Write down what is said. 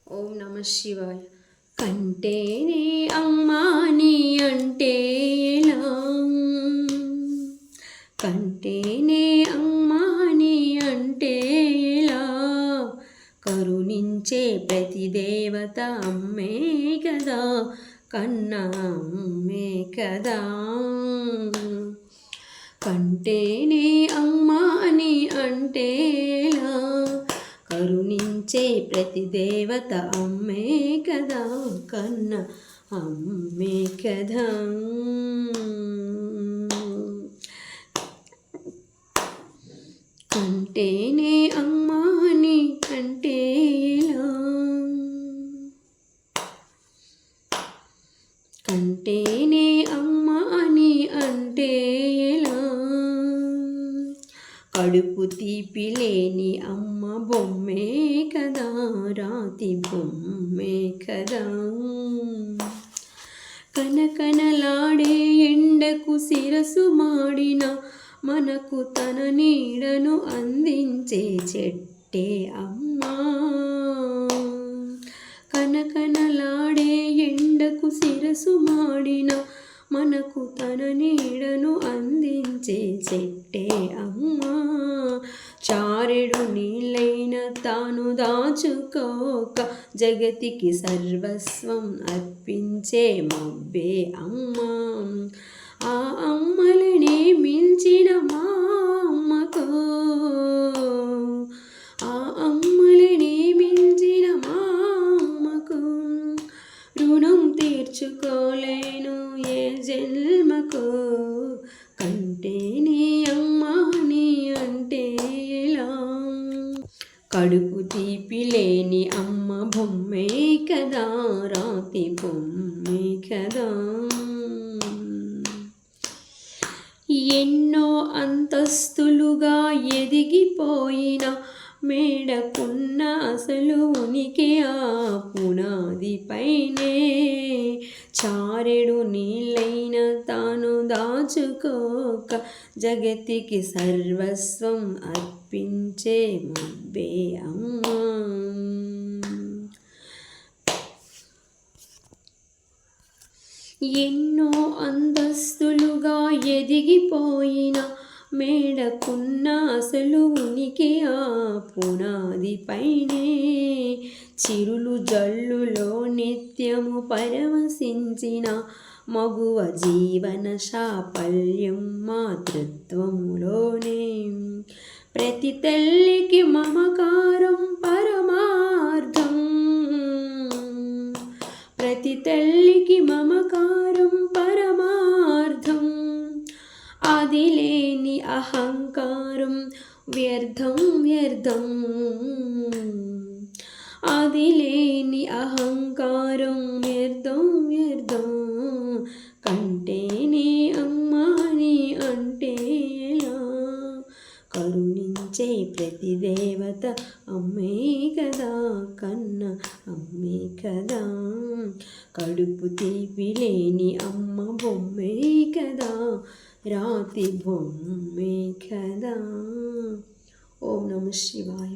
ఓం నమ శివాయ. కంటేనే అమ్మాని అంటే ఎలా, కంటేనే అమ్మాని అంటే ఎలా, కరుణించే ప్రతి దేవత అమ్మే కదా, కన్నా అమ్మే కదా. కంటేనే అమ్మాని అంటే ఎలా, కరుణించే ప్రతి దేవత అమ్మే కదా, కన్న అమ్మే కదా. కంటేనే అమ్మాని అంటే ఎలా, కంటేనే అమ్మాని అంటే ఎలా, కడుపు తీపి లేని అమ్మ బొమ్మే కదా, రాతి బొమ్మే కదా. కనకనలాడే ఎండకు శిరసు మాడిన మనకు తన నీడను అందించే చెట్టే అమ్మా. కనకనలాడే ఎండకు శిరసు మాడిన మనకు తన నీడను అందించే చెట్టే అమ్మా. చారెడు నీళ్ళైన తాను దాచుకోక జగతికి సర్వస్వం అర్పించే మబ్బే అమ్మా. ఆ అమ్మలనే మించిన మా అమ్మకు, ఆ అమ్మలనే మించిన మా అమ్మకు రుణం తీర్చుకోలేను ఏ జన్మకు. కంటేనే అమ్మాని అంటే ఎలా, కడుపు తీపి లేని అమ్మ బొమ్మే కదా, రాతి బొమ్మే కదా. ఎన్నో అంతస్తులుగా ఎదిగిపోయిన మేడకున్న అసలు ఉనికి ఆ పునాదిపైనే. చారెడు నీళ్ళైన తాను దాచుకోక జగతికి సర్వస్వం అర్పించే మబ్బే అమ్మా. ఎన్నో అంతస్తులుగా ఎదిగిపోయిన మేడకున్న అసలు ఉనికి ఆ పునాదిపైనే. చిరులు జల్లులో నిత్యము పరవశించిన మగువ జీవన సాఫల్యం మాతృత్వములోనే. ప్రతి తల్లికి మమకారం పరమార్థం, ప్రతి తల్లికి మమకారం పరమార్థం. అది లేని అహంకారం వ్యర్థం వ్యర్థం, అది లేని అహంకారం వ్యర్థం వ్యర్థం. కంటేనే అమ్మాని అంటే ఎలా, కరుణించే ప్రతి దేవత అమ్మే కదా, కన్న అమ్మే కదా. కడుపు తీపి లేని అమ్మ బొమ్మే కదా, రాతి బొమ్మే కదా. ఓం నమ శివాయ.